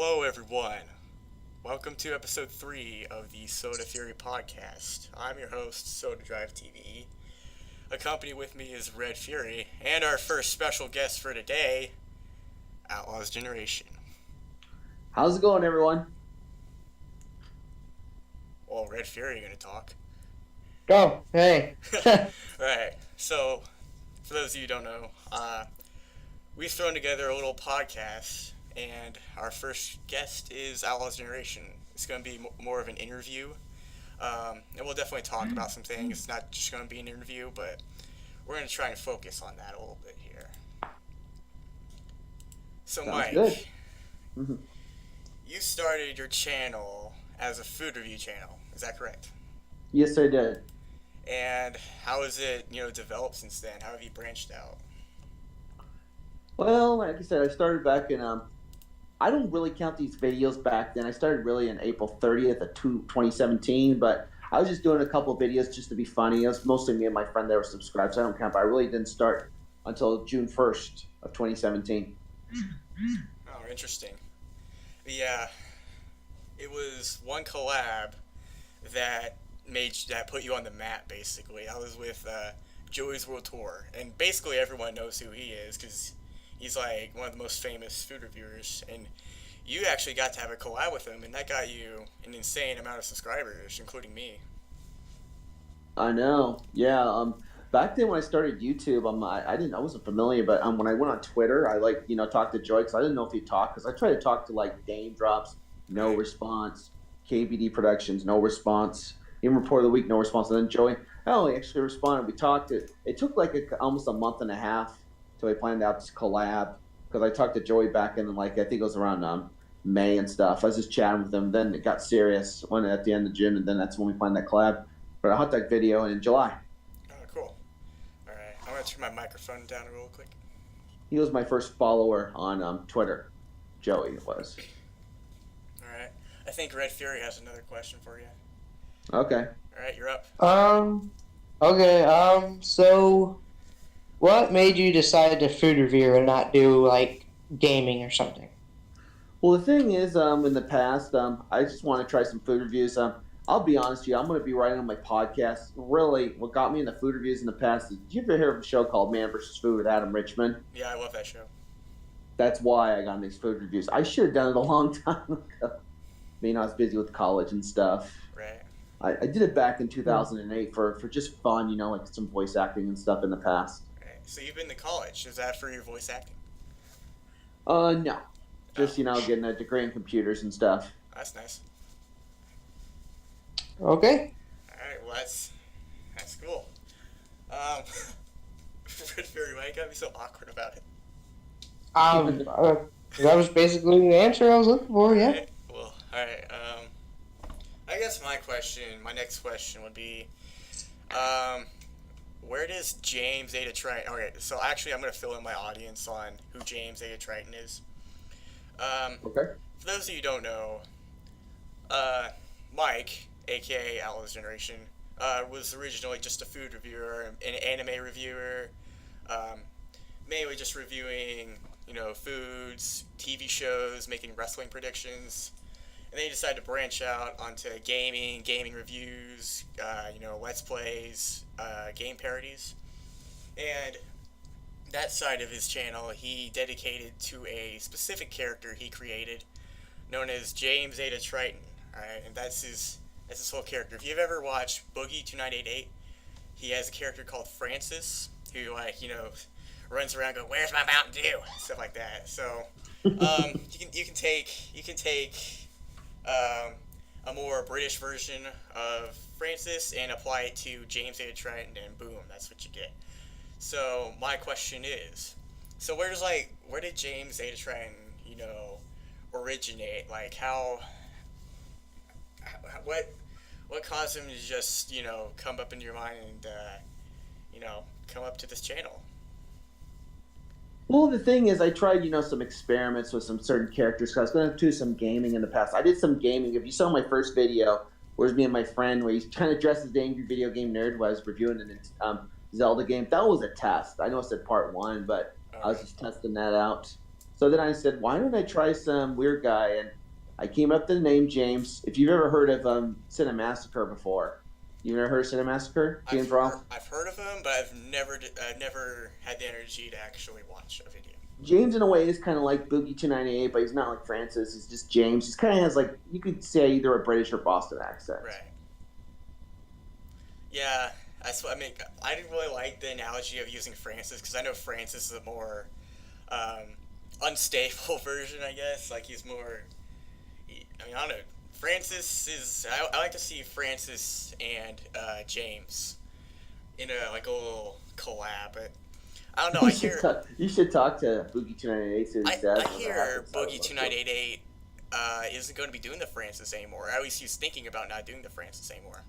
Hello, everyone. Welcome to episode 3 of the Sodafury podcast. I'm your host, Soda Drive TV. Accompanied with me is Red Fury, and our first special guest for today, Outlaws Generation. How's it going, everyone? Well, Red Fury, you're going to talk. Go. Hey. Right. So, for those of you who don't know, we've thrown together a little podcast, and our first guest is Outlaws Generation. It's going to be more of an interview, and we'll definitely talk about some things. It's not just going to be an interview, but we're going to try and focus on that a little bit here. So, Sounds Mike, good. Mm-hmm. You started your channel as a food review channel. Is that correct? Yes, I did. And how has it, developed since then? How have you branched out? Well, like I said, I started back in, I don't really count these videos back then. I started really in April 30th of 2017, but I was just doing a couple of videos just to be funny. It was mostly me and my friend that were subscribed, so I don't count, but I really didn't start until June 1st of 2017. Oh, interesting. Yeah, it was one collab that put you on the map, basically. I was with Joey's World Tour, and basically everyone knows who he is because he's like one of the most famous food reviewers, and you actually got to have a collab with him, and that got you an insane amount of subscribers, including me. I know. Yeah. Back then when I started YouTube, I wasn't familiar, but when I went on Twitter, I talked to Joy because I didn't know if he talked because I tried to talk to like Dame Drops, no response, KVD Productions, no response, even Report of the Week, no response, and then Joey, he actually responded. We talked. It took like almost a month and a half till we planned out this collab because I talked to Joey back in I think it was around May and stuff. I was just chatting with him. Then it got serious at the end of June, and then that's when we planned that collab for a hot dog video in July. Oh, cool. All right, I'm gonna turn my microphone down real quick. He was my first follower on Twitter. Joey was. All right, I think Red Fury has another question for you. Okay. All right, you're up. Okay. So, what made you decide to food review and not do like gaming or something? Well, the thing is, in the past, I just want to try some food reviews. I'll be honest with you, I'm going to be writing on my podcast. Really, what got me into food reviews in the past is, did you ever hear of a show called Man vs. Food with Adam Richman? Yeah, I love that show. That's why I got into these food reviews. I should have done it a long time ago. I mean, I was busy with college and stuff. Right. I did it back in 2008 for just fun, like some voice acting and stuff in the past. Right. So you've been to college. Is that for your voice acting? No. Just, getting a degree in computers and stuff. That's nice. Okay. Alright, well that's cool. Red Fury, why you gotta be so awkward about it? That was basically the answer I was looking for. Yeah. Alright, well, alright, I guess my next question would be, where does James Ada Triton... Okay, so actually I'm going to fill in my audience on who James Ada Triton is. Okay. For those of you who don't know, Mike, a.k.a. Outlaws Generation, was originally just a food reviewer, an anime reviewer, mainly just reviewing, foods, TV shows, making wrestling predictions. And then he decided to branch out onto gaming reviews, Let's Plays, game parodies. And that side of his channel he dedicated to a specific character he created known as James Ada Triton. Alright, and that's his whole character. If you've ever watched Boogie 2988, he has a character called Francis who runs around going, "Where's my Mountain Dew?" Stuff like that. So you can take a more British version of Francis and apply it to James Ada Triton, and boom, that's what you get. So my question is, where did James Ada Triton, originate? Like what caused him to just, come up into your mind and, come up to this channel? Well, the thing is, I tried, some experiments with some certain characters. Cause I was going to do some gaming in the past. I did some gaming. If you saw my first video, where it was me and my friend, where he's trying to dress as the angry video game nerd, where I was reviewing an Zelda game. That was a test. I know I said part 1, but I was just testing that out. So then I said, why don't I try some weird guy? And I came up with the name James. If you've ever heard of Cinemassacre before, you've ever heard of Cinemassacre, James Rolfe? I've heard of him, but I've never had the energy to actually watch a video. James, in a way, is kind of like Boogie 298, but he's not like Francis. He's just James. He's kind of has like you could say either a British or Boston accent. Right. Yeah, I mean, I didn't really like the analogy of using Francis because I know Francis is a more unstable version, I guess. Like he's more. I mean, I don't know. Francis is. I like to see Francis and James in a like a little collab, but I don't know. You should talk to Boogie 298. I hear Boogie 2988 isn't going to be doing the Francis anymore. At least he's thinking about not doing the Francis anymore.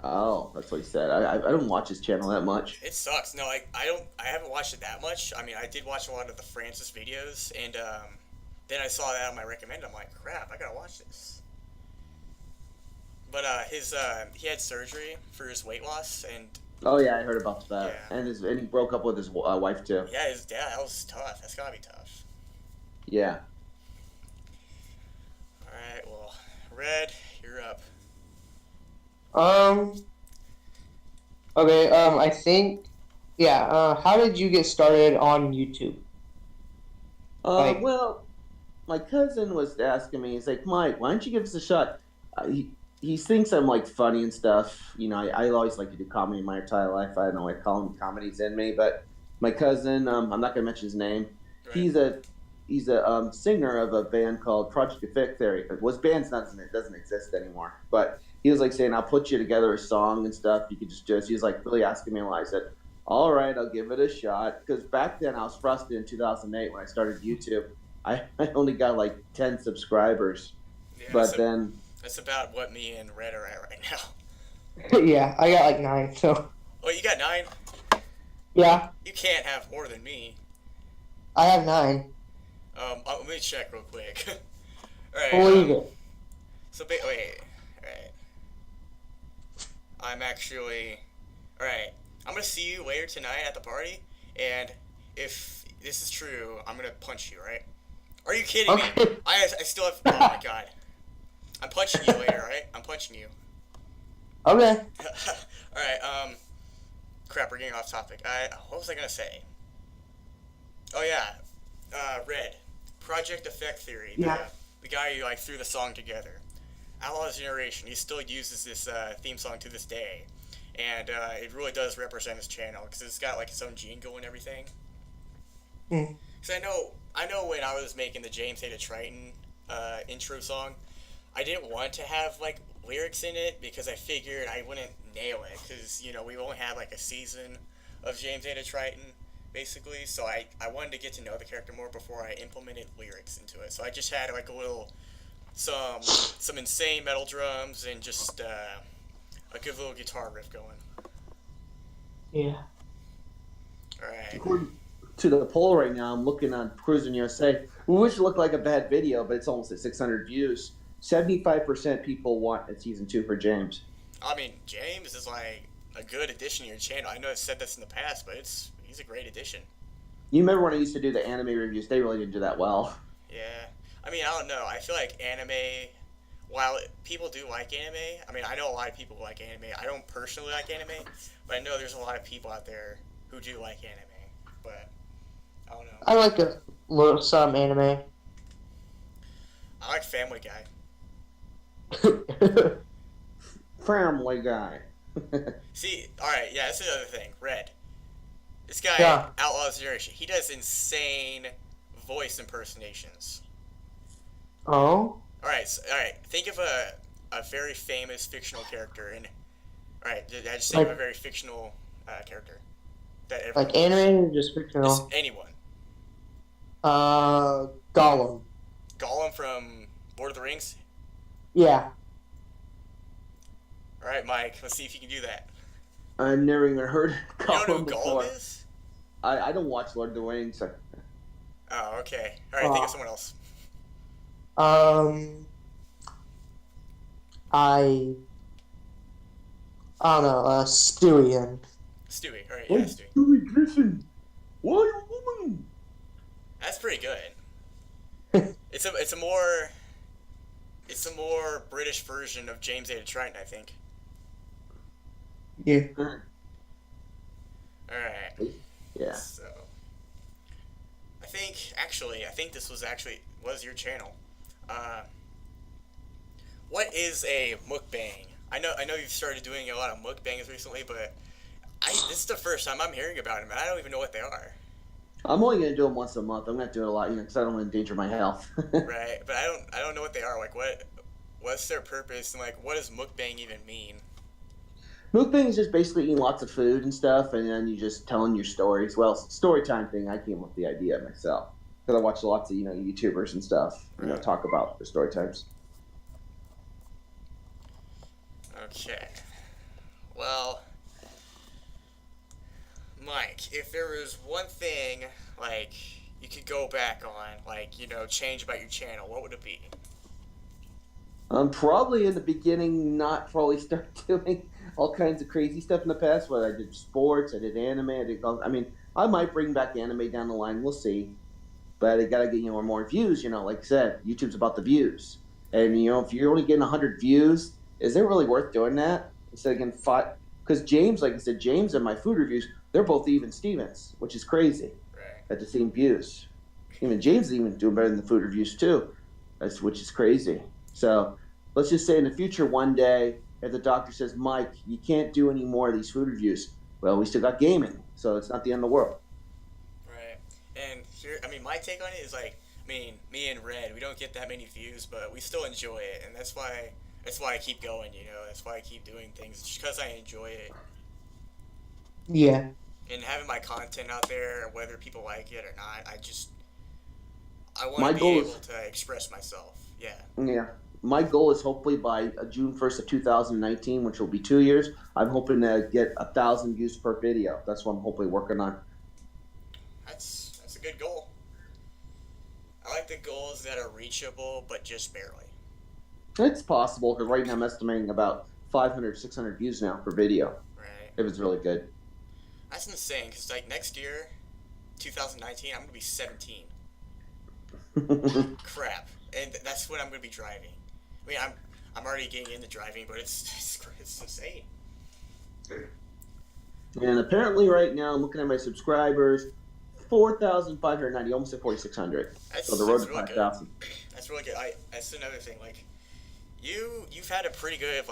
Oh, that's what he said. I don't watch his channel that much. It sucks. No, I haven't watched it that much. I mean, I did watch a lot of the Francis videos, and then I saw that on my recommend. I'm like, crap, I gotta watch this. But he had surgery for his weight loss, and oh yeah, I heard about that. Yeah. And he broke up with his wife too. yeah, his dad. That was tough. That's gotta be tough. Yeah. All right, well, Red, you're up. Okay, I think, yeah, how did you get started on YouTube? Well, my cousin was asking me, he's like, Mike, why don't you give us a shot? He thinks I'm like funny and stuff. You know, I always like to do comedy in my entire life. I don't know, I call him comedy's in me, but my cousin, I'm not going to mention his name. Right. He's a singer of a band called Project Effect Theory. It doesn't exist anymore, but he was like saying, I'll put you together a song and stuff. You could just do it. So he was like really asking me a lot. I said, all right, I'll give it a shot. Because back then I was frustrated in 2008 when I started YouTube. I only got like 10 subscribers. Yeah, But then... That's about what me and Red are at right now. Yeah, I got like 9, so. Oh, you got 9? Yeah, You can't have more than me. I have 9. Let me check real quick. Alright. Believe it. So, wait. Alright. I'm actually... Alright. I'm gonna see you later tonight at the party, and if this is true, I'm gonna punch you, right? Are you kidding me? Okay. I still have... Oh my god. I'm punching you later, right? I'm punching you. Okay. Alright, crap, we're getting off topic. What was I gonna say? Oh yeah, Red. Project Effect Theory. Yeah. The guy who, like, threw the song together. Outlaws Generation, he still uses this, theme song to this day. And, it really does represent his channel, because it's got, like, its own jingle and everything. Mm. Because I know when I was making the James Hated Triton, intro song, I didn't want to have, like, lyrics in it because I figured I wouldn't nail it because, you know, we only had, like, a season of James Hated Triton, basically, so I wanted to get to know the character more before I implemented lyrics into it. So I just had, like, some insane metal drums and just, a good little guitar riff going. Yeah. Alright. According to the poll right now, I'm looking on Cruising USA, which looked like a bad video, but it's almost at 600 views. 75% people want a season 2 for James. I mean, James is, like, a good addition to your channel. I know I've said this in the past, but he's a great addition. You remember when I used to do the anime reviews? They really didn't do that well. Yeah. I mean, I don't know. I feel like anime, while people do like anime, I mean, I know a lot of people who like anime. I don't personally like anime, but I know there's a lot of people out there who do like anime. But, I don't know. I like some anime. I like Family Guy. Family Guy. See, alright, yeah, that's another thing. Red. This guy, Yeah. Outlaws Generation, he does insane voice impersonations. Oh? Alright, think of a very famous fictional character, and... Alright, I just think of a very fictional character. That everyone Like anime or just fictional? Just anyone. Gollum. Gollum from Lord of the Rings? Yeah. Alright, Mike, let's see if you can do that. I've never even heard You don't know Gollum who before. Gollum is? I don't watch Lord of the Rings. So. Oh, okay. Alright, think of someone else. I don't know, Stewie. Stewie. Alright, yeah, Stewie. Stewie Griffin, why a woman? That's pretty good. it's a more British version of James A. Triton, I think. Yeah. All right. Yeah. So I think this was your channel. Uh, what is a mukbang? I know you've started doing a lot of mukbangs recently, but this is the first time I'm hearing about them, and I don't even know what they are. I'm only gonna do them once a month. I'm not doing a lot, because I don't want to endanger my health. Right, but I don't know what they are. Like what's their purpose, and like what does mukbang even mean? Mukbang is just basically eating lots of food and stuff, and then you just telling your stories. Well, story time thing. I came up with the idea myself because I watch lots of YouTubers and stuff. Right. Talk about their story times. Okay. Well, Mike, if there was one thing like you could go back on, like change about your channel, what would it be? Probably in the beginning, not probably start doing all kinds of crazy stuff in the past. Where I did sports, I did anime, I did. I mean, I might bring back anime down the line. We'll see. But I gotta get more views. Like I said, YouTube's about the views, and if you're only getting 100 views, is it really worth doing that instead of getting five? Because James, like I said, James and my food reviews, they're both even Stevens, which is crazy Right. at the same views. Even James is even doing better than the food reviews too, which is crazy. So let's just say in the future, one day, if the doctor says, Mike, you can't do any more of these food reviews, well, we still got gaming, so it's not the end of the world. Right. And here, I mean, my take on it is like, I mean, me and Red, we don't get that many views, but we still enjoy it, and that's why I keep going. That's why I keep doing things, just because I enjoy it, Yeah. and having my content out there, whether people like it or not, I want My to be goal able is to express myself. Yeah. Yeah. My goal is hopefully by June 1st of 2019, which will be 2 years, I'm hoping to get 1,000 views per video. That's what I'm hopefully working on. That's a good goal. I like the goals that are reachable, but just barely. It's possible because right now I'm estimating about 500, 600 views now per video Right. if it's really good. That's insane, because like next year, 2019, I'm gonna be 17. Crap, and that's when I'm gonna be driving. I mean, I'm already getting into driving, but it's insane. And apparently, right now, I'm looking at my subscribers, 4,590, almost at 4,600. So the road That's to really good. 5,000. That's really good. That's another thing. Like you've had a pretty good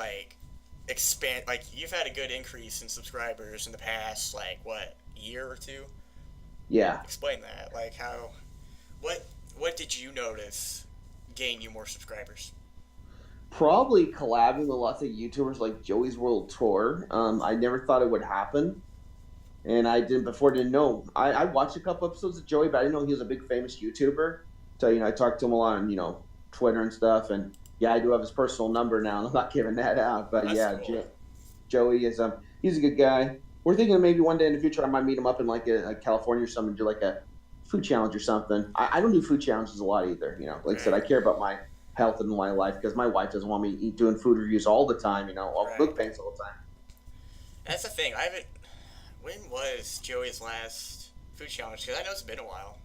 expand. Like you've had a good increase in subscribers in the past what year or two. Yeah. Explain that. Like what what did you notice gain you more subscribers? Probably collabing with lots of YouTubers like Joey's World Tour. I never thought it would happen. And didn't know. I watched a couple episodes of Joey, but I didn't know he was a big famous YouTuber. So, I talked to him a lot on, Twitter and stuff. And yeah, I do have his personal number now, and I'm not giving that out. But That's yeah, cool. Joey is he's a good guy. We're thinking maybe one day in the future I might meet him up in like a California or something, do like a food challenge or something. I don't do food challenges a lot either. Like I said, I Right. care about my health and my life because my wife doesn't want me doing food reviews all the time. All Right. mukbangs all the time. That's the thing. I haven't. When was Joey's last food challenge? Because I know it's been a while.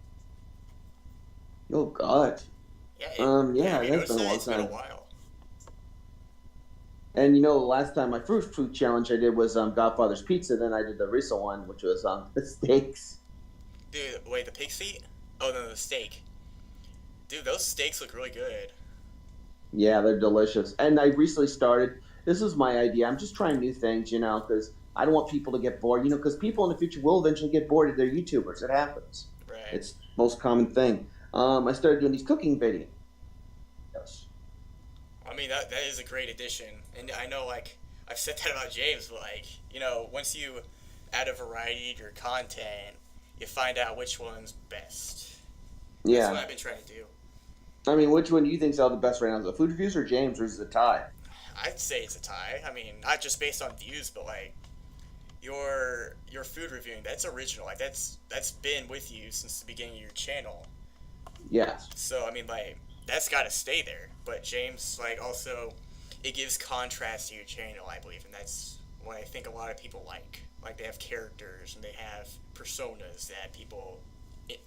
Oh God. Yeah. Yeah, Have it you has noticed been a that long it's been a time. while? And the last time my first food challenge I did was Godfather's Pizza. Then I did the recent one, which was the steaks. Dude, wait, the pig's feet? Oh no, the steak. Dude, those steaks look really good. Yeah, they're delicious. And I recently started. This is my idea. I'm just trying new things, because I don't want people to get bored. Because people in the future will eventually get bored of their YouTubers. It happens. Right. It's the most common thing. I started doing these cooking videos. I mean, that is a great addition, and I know I've said that about James, but once you add a variety to your content, you find out which one's best. That's what Yeah. I've been trying to do. I mean, which one do you think's all the best right now? The food reviews or James, or is it a tie? I'd say it's a tie. I mean, not just based on views, but your food reviewing. That's original. That's been with you since the beginning of your channel. Yes. So I mean, that's got to stay there. But James, also, it gives contrast to your channel, I believe, and that's what I think a lot of people like. Like they have characters and they have personas that people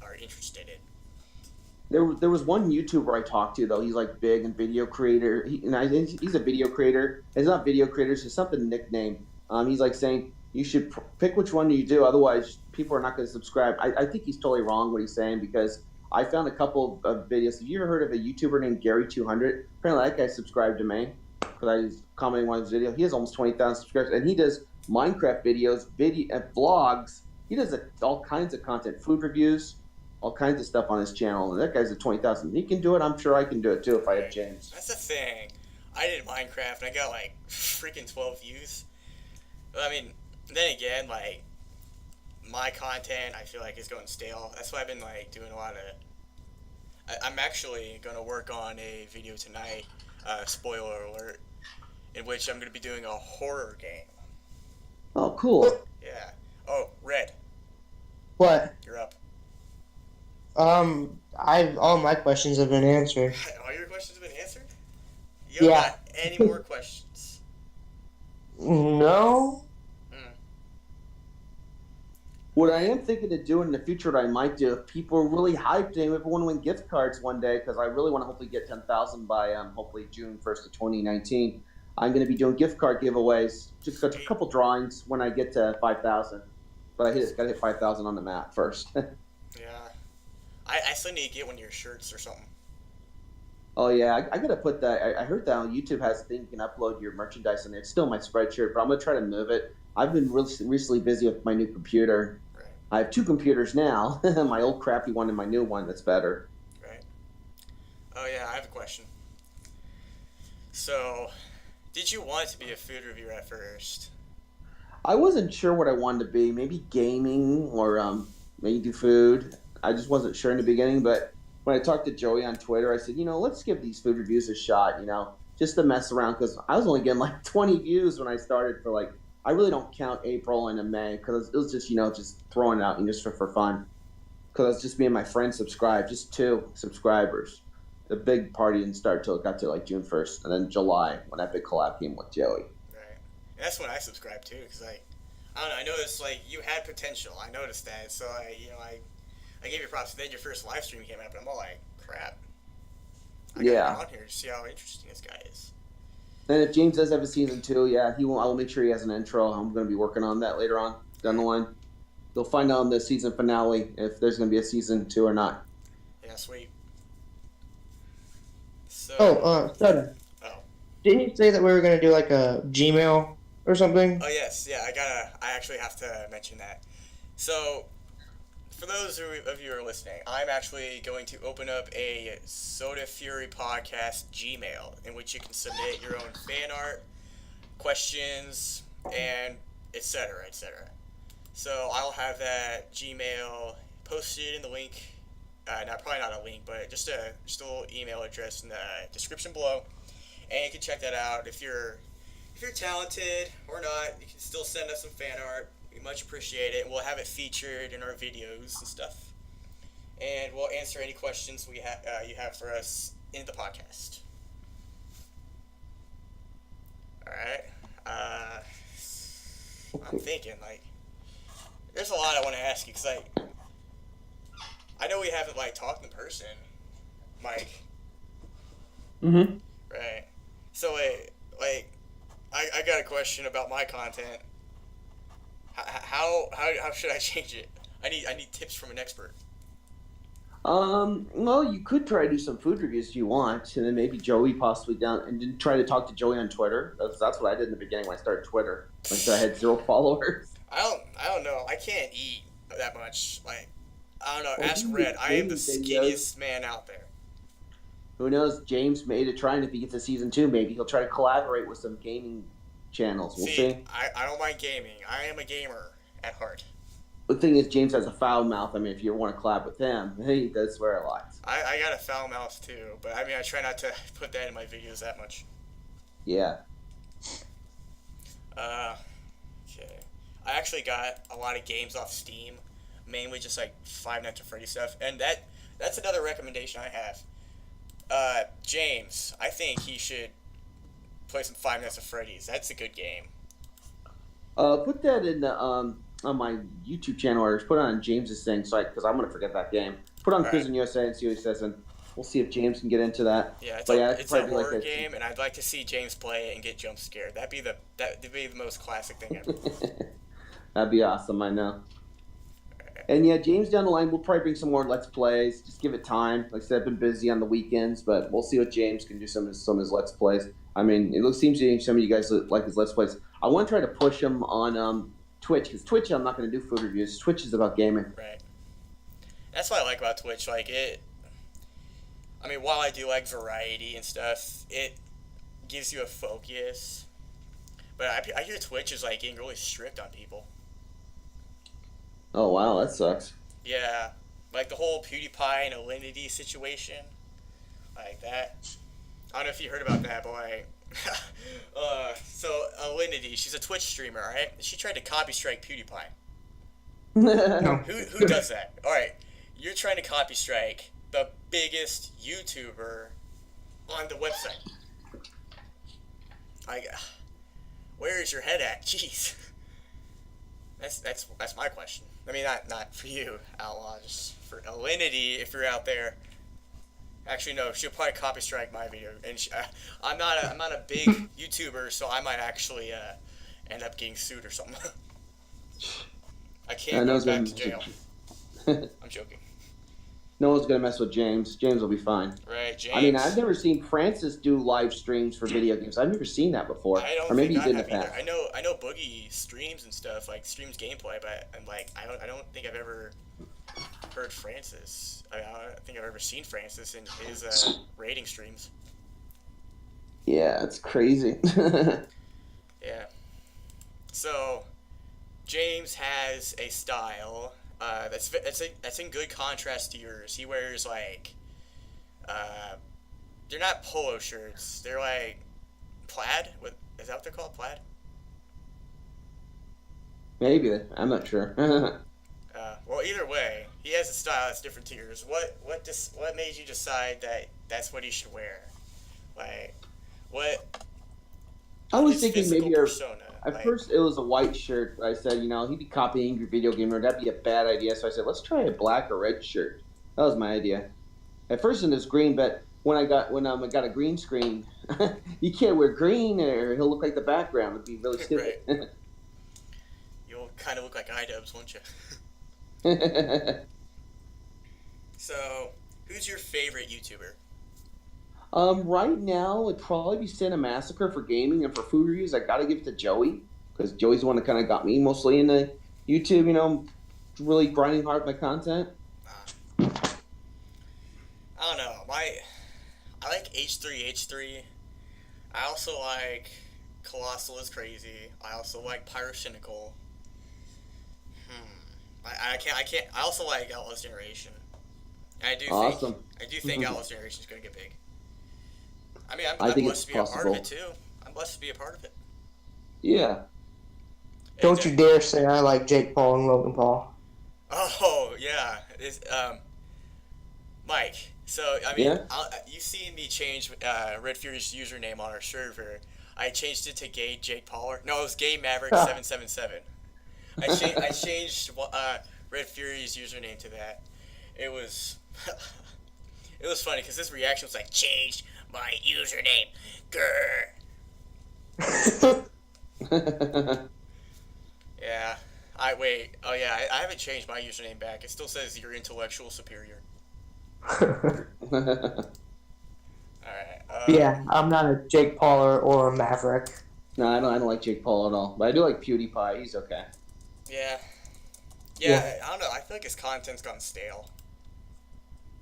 are interested in. There was one YouTuber I talked to though. He's like big and video creator. And I think he's a video creator. It's not video creator. It's just something nickname. He's like saying you should pick which one you do. Otherwise, people are not going to subscribe. I think he's totally wrong what he's saying because I found a couple of videos. Have you ever heard of a YouTuber named Gary200? Apparently, that guy subscribed to me because I was commenting on his video. He has almost 20,000 subscribers, and he does Minecraft videos, vlogs. He does all kinds of content, food reviews, all kinds of stuff on his channel. And that guy's at 20,000. He can do it. I'm sure I can do it too if I had James. That's the thing. I did Minecraft and I got like freaking 12 views. But I mean, then again, like my content, I feel like is going stale. That's why I've been like doing a lot of. I'm actually gonna work on a video tonight. Spoiler alert, in which I'm gonna be doing a horror game. Oh, cool. Yeah. Oh, Red, What? you're up. All my questions have been answered. All your questions have been answered? You don't Yeah. got any more questions? No. What I am thinking of doing in the future, what I might do, if people are really hyped and everyone win gift cards one day, because I really want to hopefully get 10,000 by hopefully June 1st of 2019. I'm going to be doing gift card giveaways, just a couple drawings when I get to 5,000. But got to hit 5,000 on the map first. Yeah. I still need to get one of your shirts or something. Oh yeah, I gotta put that. I heard that on YouTube has a thing you can upload your merchandise in there. It's still my Spreadshirt, but I'm gonna try to move it. I've been really recently busy with my new computer. Right. I have two computers now, my old crappy one and my new one that's better. Right. Oh yeah, I have a question. So, did you want to be a food reviewer at first? I wasn't sure what I wanted to be. Maybe gaming or maybe do food. I just wasn't sure in the beginning, but when I talked to Joey on Twitter, I said, let's give these food reviews a shot, just to mess around because I was only getting like 20 views when I started for like, I really don't count April and May because it was just, just throwing it out and just for fun. Because it's just me and my friends subscribed, just 2 subscribers. The big party didn't start till it got to like June 1st and then July when that big collab came with Joey. Right. And that's when I subscribed too, because I don't know, I noticed like you had potential. I noticed that, so I gave you props. Then your first live stream came out, but I'm all like, crap. I got him on here to see how interesting this guy is. And if James does have a season 2, yeah, I will make sure he has an intro. I'm going to be working on that later on down the line. You'll find out in the season finale if there's going to be a season 2 or not. Yeah, sweet. So. Soda. Oh. Didn't you say that we were gonna do like a Gmail or something? Oh yes, yeah. I actually have to mention that. So, for those of you who are listening, I'm actually going to open up a Sodafury podcast Gmail in which you can submit your own fan art, questions, and etc. etc. So I'll have that Gmail posted in the link. Probably not a link, but just a little email address in the description below, and you can check that out. If you're talented or not, you can still send us some fan art. We much appreciate it. We'll have it featured in our videos and stuff, and we'll answer any questions you have for us in the podcast. All right. I'm thinking like there's a lot I want to ask you because I know we haven't like talked in person, Mike. Mm-hmm. Right. So I got a question about my content. How should I change it? I need tips from an expert. Well, you could try to do some food reviews if you want, and then maybe Joey possibly down, and then try to talk to Joey on Twitter. That's what I did in the beginning when I started Twitter. Like I had 0 followers. I don't know. I can't eat that much. Like I don't know. Well, Ask Red. I am the skinniest man out there. Who knows? James made a try, and if he gets a season 2, maybe he'll try to collaborate with some gaming channels. We'll see. I don't mind gaming. I am a gamer at heart. The thing is, James has a foul mouth. I mean, if you want to collab with him, he does swear a lot. I got a foul mouth too, but I mean, I try not to put that in my videos that much. Yeah. Okay. I actually got a lot of games off Steam, mainly just like Five Nights at Freddy's stuff, and that's another recommendation I have. James, I think he should play some Five Nights at Freddy's. That's a good game. Put that in the on my YouTube channel or put it on James's thing, so because I'm gonna forget that game. Put on All right. Prison USA and see what he says, and we'll see if James can get into that. Yeah, But yeah, that could it's a probably be like horror game, and I'd like to see James play it and get jump scared. That'd be the most classic thing ever. That'd be awesome. I know. And yeah, James down the line, we'll probably bring some more Let's Plays. Just give it time. Like I said, I've been busy on the weekends, but we'll see what James can do some of his Let's Plays. I mean, seems to some of you guys like his Let's Plays. I want to try to push him on Twitch, because Twitch, I'm not going to do food reviews. Twitch is about gaming. Right. That's what I like about Twitch. Like it. I mean, while I do like variety and stuff, it gives you a focus. But I hear Twitch is like getting really strict on people. Oh, wow, that sucks. Yeah, like the whole PewDiePie and Alinity situation, like that. I don't know if you heard about that, but like, so Alinity, she's a Twitch streamer, right? She tried to copy strike PewDiePie. No. Who does that? All right, you're trying to copy strike the biggest YouTuber on the website. Like, where is your head at? Jeez. That's my question. I mean, not for you, Outlaw, just for Alinity, if you're out there. Actually, no, she'll probably copy strike my video, and I'm not a big YouTuber, so I might actually end up getting sued or something. I can't go back to jail. I'm joking. No one's gonna mess with James. James will be fine. Right, James. I mean, I've never seen Francis do live streams for video games. I've never seen that before. I don't or maybe think he I did in the have past. either. I know Boogie streams and stuff, like streams gameplay, but I'm like I don't think I've ever heard Francis. I don't think I've ever seen Francis in his rating streams. Yeah, it's crazy. Yeah. So, James has a style that's in good contrast to yours. He wears like they're not polo shirts. They're like plaid. Is that what they're called? Plaid. Maybe. I'm not sure. Well, either way, he has a style that's different to yours. What made you decide that that's what he should wear? Like, what? I was his thinking physical maybe persona. at first it was a white shirt. I said, he'd be copying Angry Video Gamer. That'd be a bad idea. So I said, let's try a black or red shirt. That was my idea. At first it was green, but when I got a green screen, you can't wear green or he'll look like the background. It'd be really stupid. Right. You'll kind of look like iDubbbz, won't you? So, who's your favorite YouTuber? Right now, it'd probably be Cinemassacre for gaming, and for food reviews, I gotta give it to Joey, because Joey's the one that kind of got me mostly into YouTube, really grinding hard my content. I don't know. I like H3H3. I also like Colossal is Crazy. I also like Pyrocynical. I can't. I also like Outlaws Generation. And I do think Outlaws Generation is going to get big. I mean, I'm blessed to be a part of it too. I'm blessed to be a part of it. Yeah. Don't you dare say I like Jake Paul and Logan Paul. Oh yeah, Mike. So I mean, Yeah? you seen me change Red Fury's username on our server? I changed it to Gay Jake Pauler. No, it was Gay Maverick 777. I changed Red Fury's username to that. It was it was funny because his reaction was like, "Changed my username, grr." Yeah. Wait. Oh yeah. I haven't changed my username back. It still says your intellectual superior. All right. Yeah, I'm not a Jake Paul or a Maverick. No, I don't like Jake Paul at all. But I do like PewDiePie. He's okay. Yeah. Yeah. I don't know. I feel like his content's gone stale.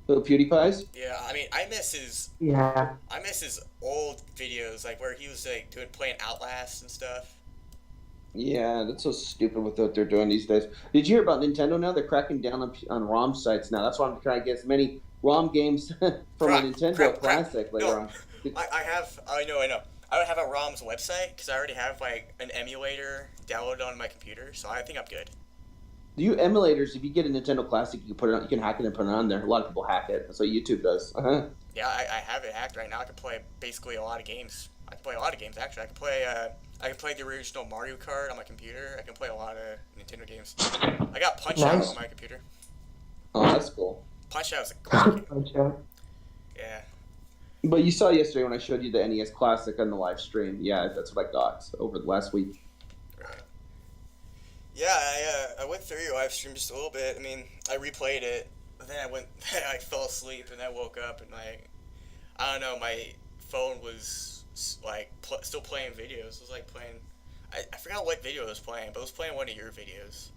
Little PewDiePie's? Yeah. I mean, I miss his old videos, like where he was like playing Outlast and stuff. Yeah, that's so stupid with what they're doing these days. Did you hear about Nintendo now? They're cracking down on ROM sites now. That's why I'm trying to get as many ROM games from a Nintendo Classic later on. I know. I don't have a ROM's website because I already have like an emulator downloaded on my computer, so I think I'm good. Do you emulators? If you get a Nintendo Classic, you can put it on. You can hack it and put it on there. A lot of people hack it. That's what YouTube does. Yeah, I have it hacked right now. I can play basically a lot of games. I can play a lot of games actually. I can play I can play the original Mario Kart on my computer. I can play a lot of Nintendo games. I got Punch Out on Nice. my computer. Oh, that's cool. Punch Out is a great game. Okay. Yeah. But you saw yesterday when I showed you the NES Classic on the live stream. Yeah, that's what I got over the last week. Right. Yeah, I went through your live stream just a little bit. I mean, I replayed it, but then I fell asleep, and I woke up, and I don't know, my phone was like still playing videos. It was like playing, I forgot what video it was playing, but it was playing one of your videos.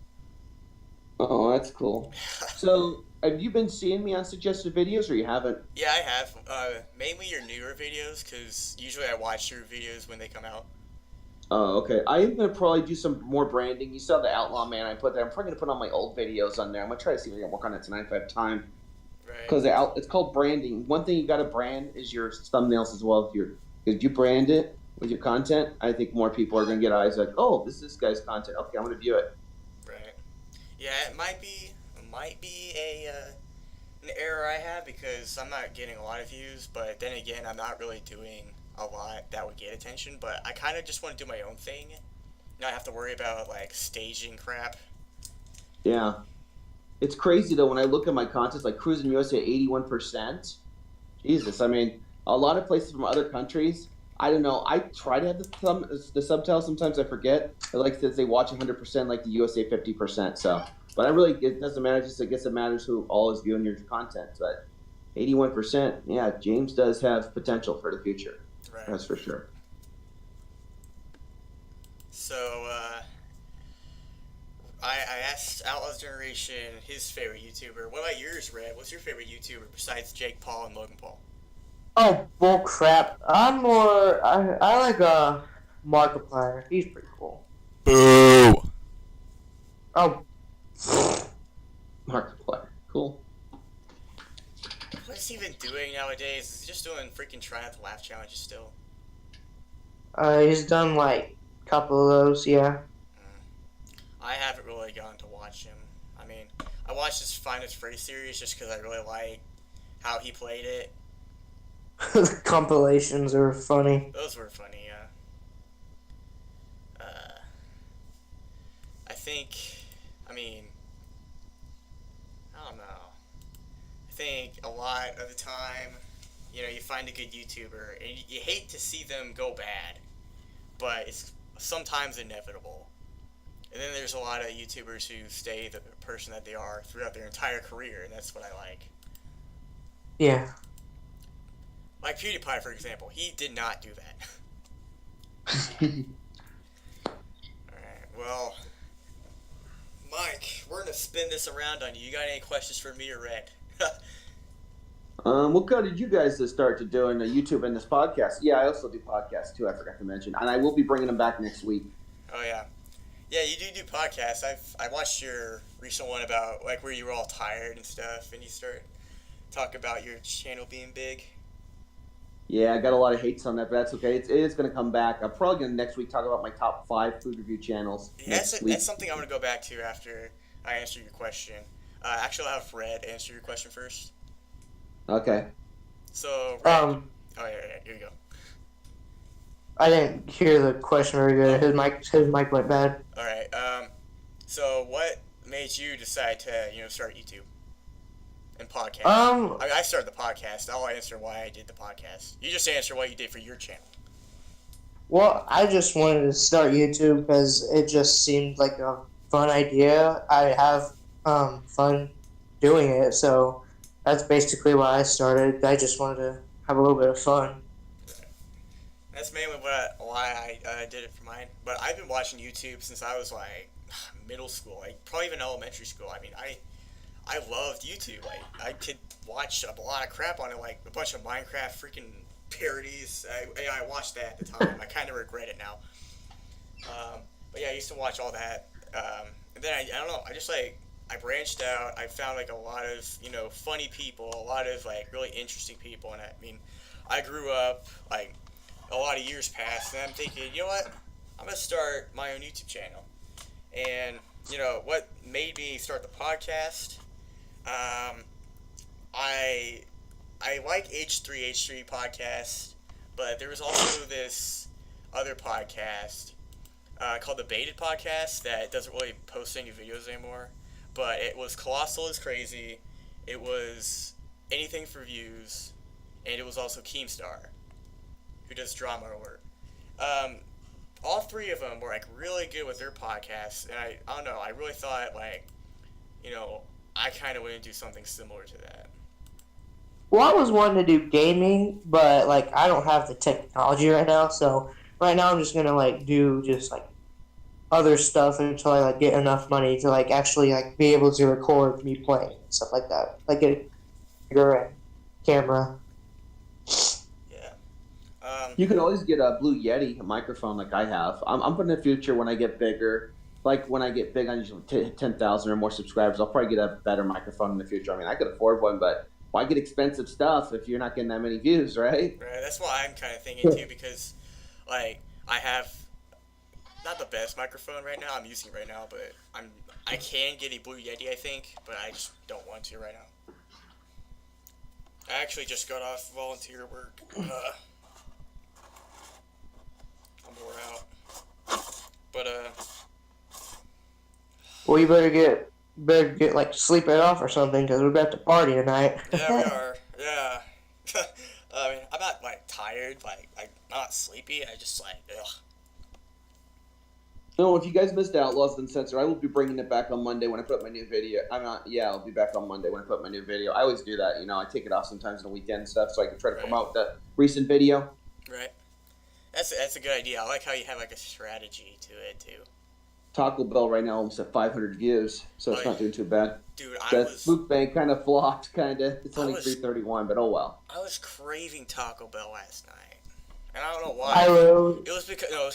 Oh, that's cool. So, have you been seeing me on suggested videos, or you haven't? Yeah, I have. Mainly your newer videos, because usually I watch your videos when they come out. Oh, okay. I am gonna probably do some more branding. You saw the Outlaw Man I put there. I'm probably gonna put all my old videos on there. I'm gonna try to see if I can work on it tonight if I have time. Right. Because it's called branding. One thing you got to brand is your thumbnails as well. If you brand it with your content, I think more people are gonna get eyes like, oh, this guy's content. Okay, I'm gonna view it. Right. Yeah, it might be a an error I have because I'm not getting a lot of views, but then again, I'm not really doing a lot that would get attention. But I kind of just want to do my own thing, not have to worry about like staging crap. Yeah. It's crazy though when I look at my content, like Cruising USA, 81%. Jesus, I mean, a lot of places from other countries. I don't know. I try to have the subtitles. Sometimes I forget. It like says they watch 100%, like the USA 50%. So, but I really it doesn't matter. Just I guess it matters who all is viewing your content. But 81%, yeah, James does have potential for the future. Right. That's for sure. So, I asked Outlaws Generation his favorite YouTuber. What about yours, Red? What's your favorite YouTuber besides Jake Paul and Logan Paul? Oh, bull crap. I like Markiplier. He's pretty cool. Boo! Oh. Markiplier, cool. What's he even doing nowadays? Is he just doing freaking try not to laugh challenges still? He's done like a couple of those, yeah. I haven't really gone to watch him. I mean, I watched his Finest Freddy series just because I really like how he played it. The compilations are funny. Those were funny, yeah. I think, I mean, I don't know. I think a lot of the time, you know, you find a good YouTuber and you hate to see them go bad, but it's sometimes inevitable. And then there's a lot of YouTubers who stay the person that they are throughout their entire career, and that's what I like. Yeah. Like PewDiePie, for example, he did not do that. Alright, well, Mike, we're going to spin this around on you. You got any questions for me or Red? What kind did you guys start to doing YouTube and this podcast? Yeah, I also do podcasts too. I forgot to mention, and I will be bringing them back next week. Oh, yeah. Yeah, you do podcasts. I watched your recent one about like where you were all tired and stuff, and you start talk about your channel being big. Yeah, I got a lot of hates on that, but that's okay. It is going to come back. I'm probably going to next week talk about my top 5 food review channels. Yeah, that's something I'm going to go back to after I answer your question. Actually, I'll have Red answer your question first. Okay. So, Red, oh yeah, here you go. I didn't hear the question very good. His mic went bad. All right. So what made you decide to start YouTube and podcast? I started the podcast. I'll answer why I did the podcast. You just answer what you did for your channel. Well, I just wanted to start YouTube because it just seemed like a fun idea. I have fun doing it, so that's basically why I started. I just wanted to have a little bit of fun. That's mainly why I did it for mine. But I've been watching YouTube since I was like middle school, like probably even elementary school. I mean, I loved YouTube. I could watch a lot of crap on it, like a bunch of Minecraft freaking parodies. I watched that at the time. I kind of regret it now. But yeah, I used to watch all that. And then I don't know. I just I branched out. I found like a lot of funny people, a lot of like really interesting people, and I mean, I grew up like. A lot of years passed, and I'm thinking, you know what? I'm gonna start my own YouTube channel. And what made me start the podcast? I like H3 podcast, but there was also this other podcast called the Baited Podcast that doesn't really post any videos anymore, but it was colossal as crazy. It was anything for views, and it was also Keemstar, who does drama work. Um, all three of them were like really good with their podcasts, and I don't know. I really thought like, you know, I kind of want to do something similar to that. Well, I was wanting to do gaming, but like I don't have the technology right now, so right now I'm just gonna like do just like other stuff until I like get enough money to like actually like be able to record me playing and stuff like that. Like get a bigger and camera. Yeah. You can always get a Blue Yeti, a microphone like I have. I'm putting in the future when I get bigger. Like when I get big, I usually 10,000 or more subscribers. I'll probably get a better microphone in the future. I mean, I could afford one, but why get expensive stuff if you're not getting that many views, right? Right. That's what I'm kind of thinking too, because like I have not the best microphone right now. I'm using it right now, but I can get a Blue Yeti, I think, but I just don't want to right now. I actually just got off volunteer work. I'm wore out. But Well, you better get like sleep it off or something because we're about to party tonight. yeah, we are. Yeah. I mean, I'm not like tired, I'm not sleepy. I just like ugh. No, if you guys missed Outlaws Uncensored, I will be bringing it back on Monday when I put my new video. I'm not. Yeah, I'll be back on Monday when I put my new video. I always do that. You know, I take it off sometimes on the weekend and stuff, so I can try to Right. promote the recent video. Right. That's a good idea. I like how you have like a strategy to it too. Taco Bell right now almost at 500 views, so it's Oh, not doing too bad. Dude, I The was mukbang kind of flopped, kind of. It's I only was- 331, but oh well. I was craving Taco Bell last night, and I don't know I why. literally, It was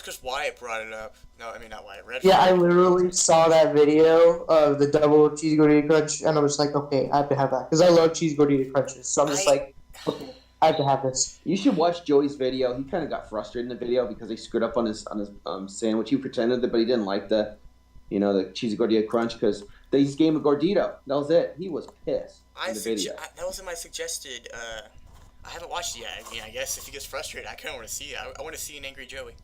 because Wyatt brought it up. No, I mean not Wyatt. Redford. yeah, I literally saw that video of the double cheese gordita crunch, and I was like, okay, I have to have that because I love cheese gordita crunches. So I'm just like, okay, I have to have this. You should watch Joey's video. He kind of got frustrated in the video because he screwed up on his sandwich. He pretended that, but he didn't like the cheesy gordita crunch because they just gave him a gordito. That was it. He was pissed in the video. That wasn't my suggested. I haven't watched it yet. I mean, I guess if he gets frustrated, I kind of want to see it. I want to see an angry Joey.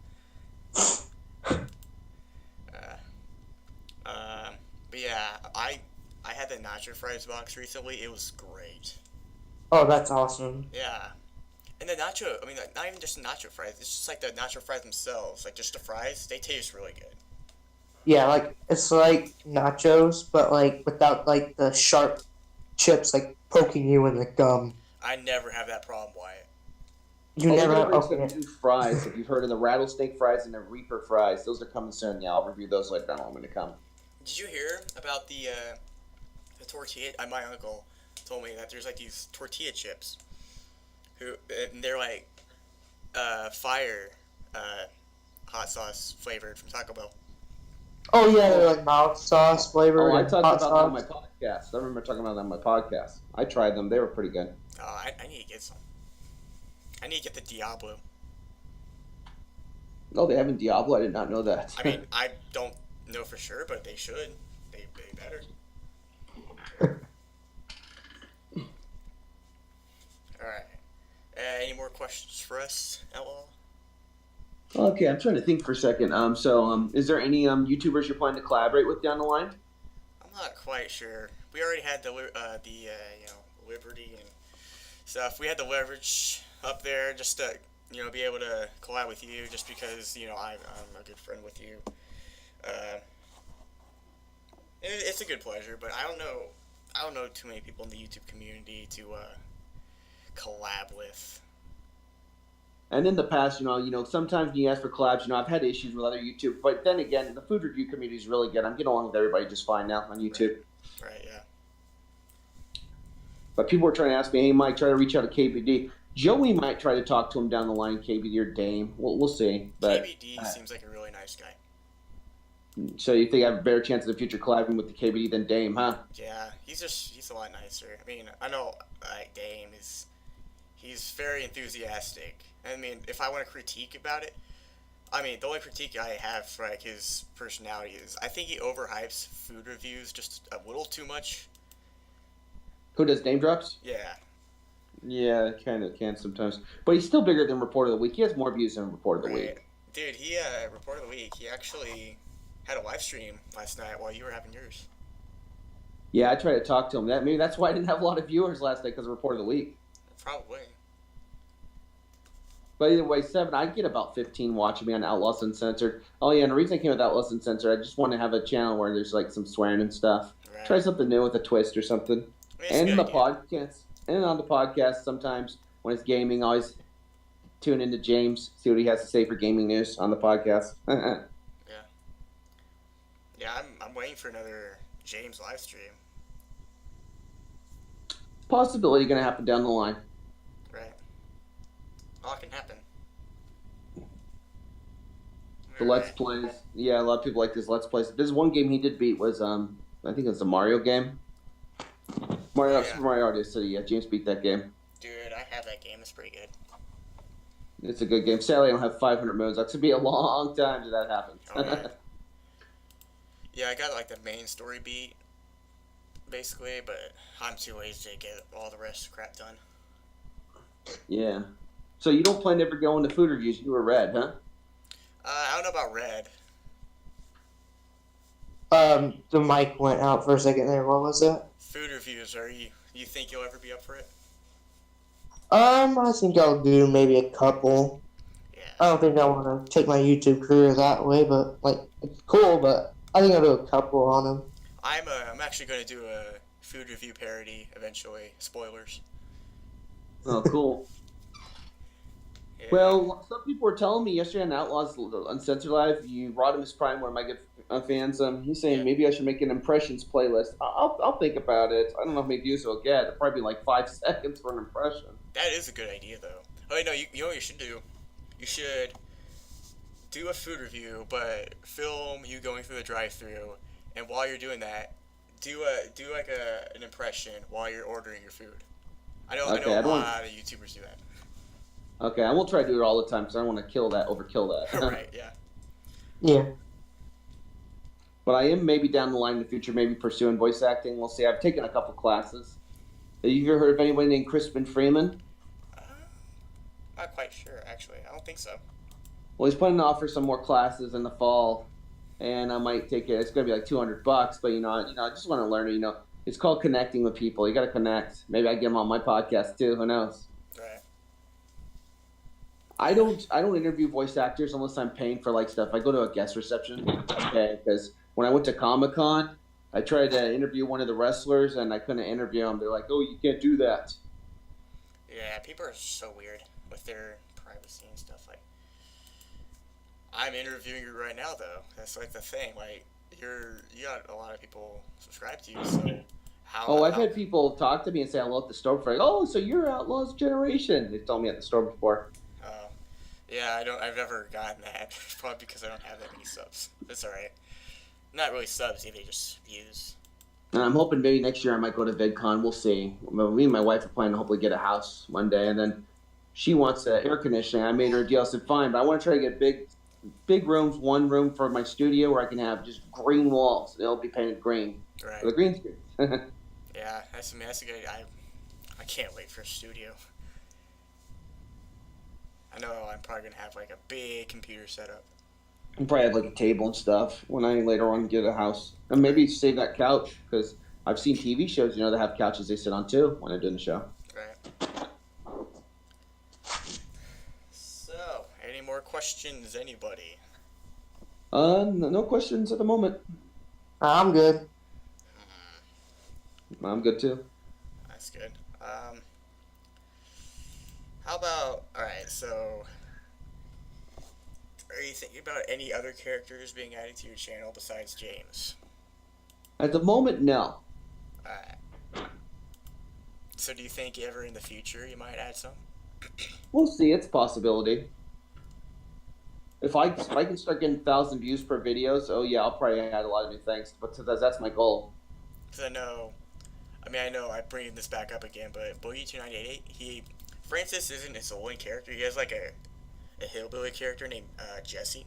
But yeah, I had the nacho fries box recently. It was great. Oh, that's awesome. Yeah. And the nacho, I mean, not even just nacho fries. It's just like the nacho fries themselves. Like just the fries, they taste really good. Yeah, like it's like nachos, but like without like the sharp chips like poking you in the gum. I never have that problem, Wyatt. You never have some okay. new fries. If you've heard of the rattlesnake fries and the reaper fries, those are coming soon. Yeah, I'll review those later on when they come. Did you hear about the tortilla? My uncle told me that there's like these tortilla chips, and they're like fire hot sauce flavored from Taco Bell. Oh yeah, they're like mouth sauce flavored. Oh, I and talked hot about that on my sauce. podcast. I remember talking about that on my podcast. I tried them. They were pretty good. Oh, I need to get some. I need to get the Diablo. Oh, they have in Diablo? I did not know that. I mean, I don't know for sure, but they should. They better. Alright. Any more questions for us, Outlaw? Okay, I'm trying to think for a second. Is there any YouTubers you're planning to collaborate with down the line? I'm not quite sure. We already had the Liberty and stuff. We had the leverage up there just to be able to collab with you, just because I'm a good friend with you. It's a good pleasure, but I don't know too many people in the YouTube community to collab with. And in the past, sometimes when you ask for collabs, I've had issues with other YouTube. But then again, the food review community is really good. I'm getting along with everybody just fine now on YouTube. Right, yeah. But people were trying to ask me, hey, Mike, try to reach out to KBD. Joey might try to talk to him down the line, KBD or Dame. We'll see. But KBD seems like a really nice guy. So you think I have a better chance of the future collabing with the KBD than Dame, huh? Yeah, he's a lot nicer. I mean, I know Dame he's very enthusiastic. I mean, if I want to critique about it, I mean, the only critique I have for his personality is I think he overhypes food reviews just a little too much. Who does Dame drops? Yeah. Yeah, kind of can sometimes. But he's still bigger than Report of the Week. He has more views than Report of the Week. Dude, he report of the week. He actually had a live stream last night while you were having yours. Yeah, I tried to talk to him. Maybe that's why I didn't have a lot of viewers last night because of report of the week. Probably. But either way, Seven, I get about 15 watching me on Outlaws Uncensored. Oh yeah, and the reason I came with Outlaws Uncensored, I just want to have a channel where there's like some swearing and stuff. Right. Try something new with a twist or something. It's And a the good idea. podcast, and on the podcast sometimes when it's gaming, I always tune into James, see what he has to say for gaming news on the podcast. Yeah. Yeah, I'm waiting for another James live stream. Possibility going to happen down the line. Right. All can happen. The Let's Plays. Yeah, a lot of people like his Let's Plays. There's one game he did beat was I think it was the Mario game. Super Mario Odyssey. Yeah, James beat that game. Dude, I have that game. It's pretty good. It's a good game. Sadly, I don't have 500 modes. That's gonna be a long time till that happens. Oh, yeah. Yeah, I got like the main story beat, basically, but I'm too lazy to get all the rest of the crap done. Yeah. So you don't plan to ever go into food reviews? You were Red, huh? I don't know about Red. The mic went out for a second there. What was that? Food reviews, you think you'll ever be up for it? I think I'll do maybe a couple. Yeah. I don't think I want to take my YouTube career that way, but like it's cool. But I think I'll do a couple on them. I'm actually going to do a food review parody eventually. Spoilers. Oh, cool. Yeah. Well, some people were telling me yesterday on Outlaws Uncensored Live, you Rodimus Prime, one of my good fans. He's saying maybe I should make an impressions playlist. I'll think about it. I don't know how many views it'll get. It'll probably be like 5 seconds for an impression. That is a good idea, though. Oh, wait, no, you know what you should do? You should do a food review, but film you going through the drive-thru, and while you're doing that, do like an impression while you're ordering your food. I know a lot of YouTubers do that. Okay, I won't try to do it all the time because I don't want to overkill that. Right, yeah. Yeah. But I am maybe down the line in the future, maybe pursuing voice acting. We'll see. I've taken a couple classes. Have you ever heard of anybody named Crispin Freeman? Not quite sure, actually. I don't think so. Well, he's planning to offer some more classes in the fall, and I might take it. It's going to be like $200, but I just want to learn it. It's called connecting with people. You got to connect. Maybe I get him on my podcast too. Who knows? Right. I don't interview voice actors unless I'm paying for like stuff. I go to a guest reception, okay? Because when I went to Comic-Con, I tried to interview one of the wrestlers and I couldn't interview him. They're like, "Oh, you can't do that." Yeah, people are so weird with their privacy and stuff. Like, I'm interviewing you right now, though. That's like the thing. Like, you got a lot of people subscribe to you, so how? Oh, I've had people talk to me and say hello at the store before. Like, "Oh, so you're Outlaws Generation?" They told me at the store before. Yeah, I've never gotten that. Probably because I don't have that many subs. That's alright. Not really subs either, just views. And I'm hoping maybe next year I might go to VidCon. We'll see. Me and my wife are planning to hopefully get a house one day, and then she wants air conditioning. I made her a deal. I said, fine, but I want to try to get big rooms. One room for my studio where I can have just green walls. They'll be painted green. Right. For the green screen. Yeah, that's a good. I can't wait for a studio. I know I'm probably gonna have like a big computer setup. I'll probably have like a table and stuff when I later on get a house. And maybe save that couch because I've seen TV shows, that have couches they sit on too when they're doing the show. Right. So, any more questions, anybody? No questions at the moment. I'm good. I'm good too. That's good. How about, alright, so, are you thinking about any other characters being added to your channel besides James? At the moment, no. Alright. So do you think ever in the future you might add some? We'll see. It's a possibility. If I can start getting 1,000 views per videos, oh yeah, I'll probably add a lot of new things. But that's my goal. Because I know I'm bringing this back up again, but Boogie2988, Francis isn't his only character. He has like a hillbilly character named Jesse.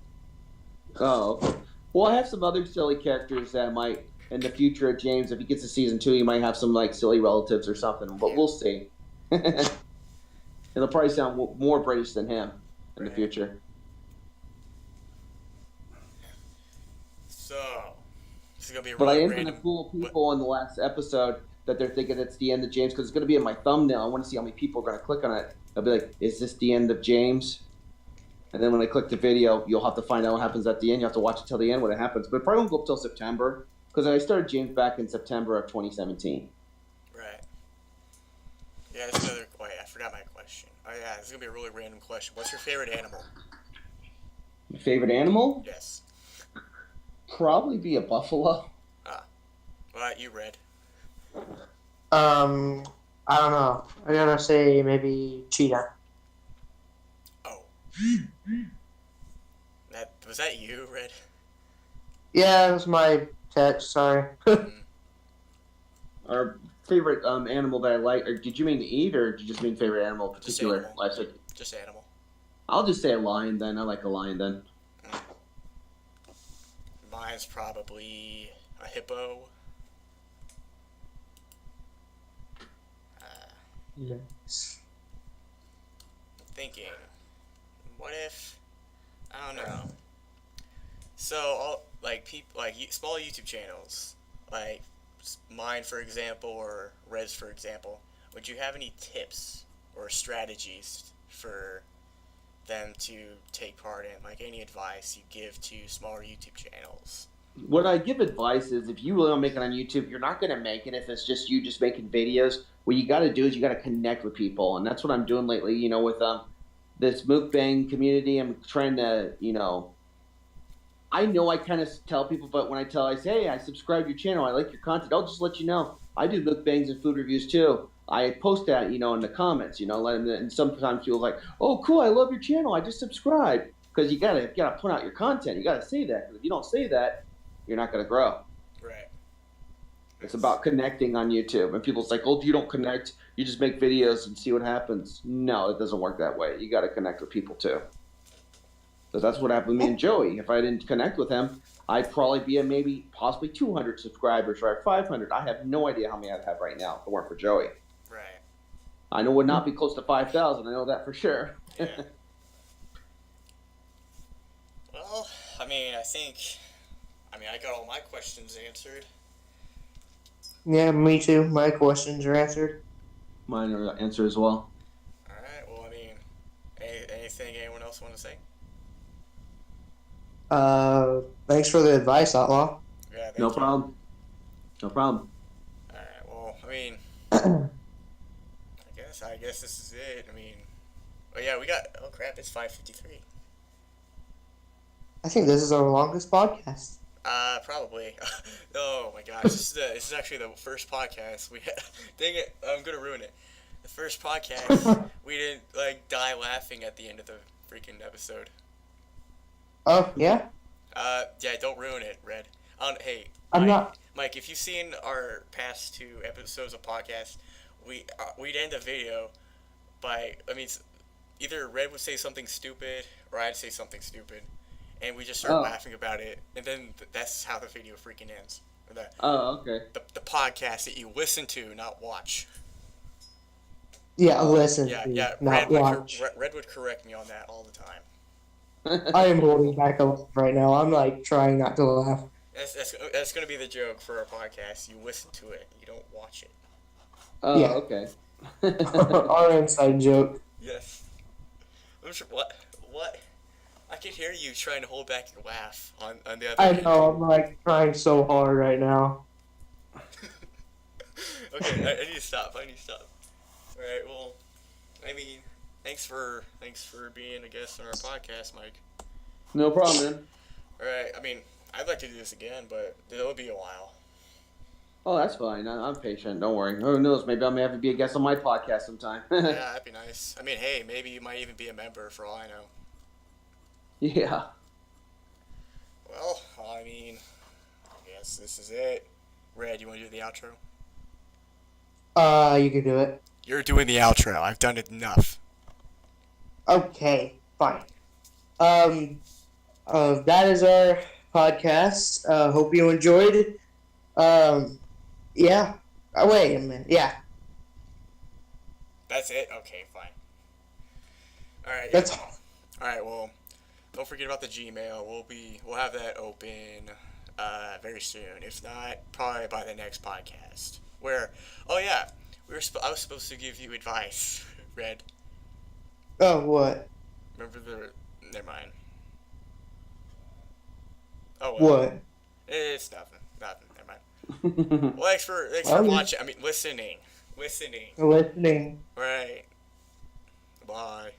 Oh, okay. Well, I have some other silly characters that might, in the future of James, if he gets to season 2, he might have some like silly relatives or something. But we'll see. It'll probably sound more British than him in the future. This is gonna be a But I really am going to random. fool What? people in the last episode that they're thinking it's the end of James because it's going to be in my thumbnail. I want to see how many people are going to click on it. They'll be like, "Is this the end of James?" And then when I click the video, you'll have to find out what happens at the end. You have to watch it till the end when it happens. But it probably won't go up till September because I started James back in September of 2017. Right. Yeah, there's another. Wait, I forgot my question. Oh yeah, this is gonna be a really random question. What's your favorite animal? My favorite animal? Yes. Probably be a buffalo. Ah. Well, you Red. I don't know. I gotta say maybe cheetah. Oh. Was that you, Red? Yeah, it was my text. Sorry. Our favorite animal that I like, or did you mean to eat, or did you just mean favorite animal in Just particular? animal. Life Just animal. I'll just say a lion then. I like a lion then. Mine's probably a hippo. Yes. I'm thinking, what if? I don't know. So, all like people like small YouTube channels, like mine for example, or Red's for example. Would you have any tips or strategies for them to take part in? Like any advice you give to smaller YouTube channels? What I give advice is if you really want to make it on YouTube, you're not going to make it if it's just you just making videos. What you got to do is you got to connect with people, and that's what I'm doing lately. You know, with this mukbang community, I'm trying to, I know I kind of tell people, but when I say, hey, I subscribe to your channel, I like your content, I'll just let you know. I do mukbangs and food reviews too. I post that, in the comments, and sometimes people are like, oh, cool, I love your channel. I just subscribed. Because you gotta put out your content. You gotta say that. Because if you don't say that, you're not gonna grow. Right. It's about connecting on YouTube. And people's like, oh, you don't connect. You just make videos and see what happens. No, it doesn't work that way. You got to connect with people too. Because that's what happened with me and Joey. If I didn't connect with him, I'd probably be at maybe possibly 200 subscribers or 500. I have no idea how many I'd have right now if it weren't for Joey. Right. I know it would not be close to 5,000. I know that for sure. Yeah. Well, I got all my questions answered. Yeah, me too. My questions are answered. Mine are answered as well. All right. Well, anything anyone else want to say? Thanks for the advice, Outlaw. Yeah. No problem. No problem. All right. Well, I guess this is it. Oh yeah, oh crap, it's 5:53. I think this is our longest podcast. Probably. Oh my gosh, this is actually the first podcast we had. Dang it, I'm gonna ruin it. The first podcast we didn't die laughing at the end of the freaking episode. Oh, yeah? Yeah, don't ruin it, Red. Hey, I'm Mike, not. Mike, if you've seen our past 2 episodes of podcast, we'd end the video by either Red would say something stupid or I'd say something stupid, and we just start laughing about it, and then that's how the video freaking ends. Okay. The podcast that you listen to, not watch. Yeah, listen. Yeah. Not watch. Red would correct me on that all the time. I am holding back a laugh right now. I'm trying not to laugh. That's gonna be the joke for our podcast. You listen to it, you don't watch it. Oh, Yeah. okay. Our inside joke. Yes. I'm sure. What? I can hear you trying to hold back your laugh on the other I end. know, I'm trying so hard right now. Okay, I need to stop. Alright, well, thanks for being a guest on our podcast, Mike. No problem, man. Alright, I'd like to do this again, but it'll be a while. Oh, that's fine. I'm patient. Don't worry. Who knows? Maybe I may have to be a guest on my podcast sometime. Yeah, that'd be nice. Hey, maybe you might even be a member for all I know. Yeah. Well, I guess this is it. Red, you want to do the outro? You can do it. You're doing the outro. I've done it enough. Okay, fine. That is our podcast. Hope you enjoyed. Yeah. Wait a minute. Yeah. That's it? Okay, fine. Alright. That's all. Alright, well, don't forget about the Gmail. We'll have that open very soon. If not, probably by the next podcast. Where, oh yeah, I was supposed to give you advice, Red. Oh, what? Remember the? Never mind. Oh well, What? it's nothing. Nothing. Never mind. Well, thanks for watching. I mean, listening. Listening. Right. Bye.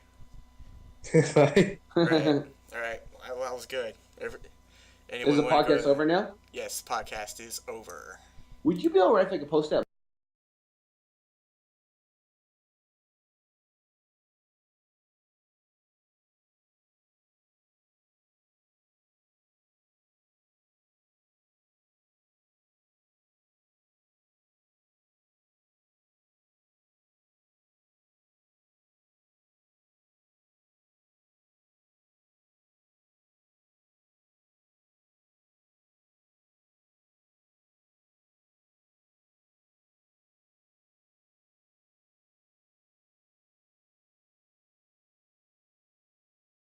Bye. Right. All right. Well, that was good. Is the podcast over now? Yes, the podcast is over. Would you be alright if I could post that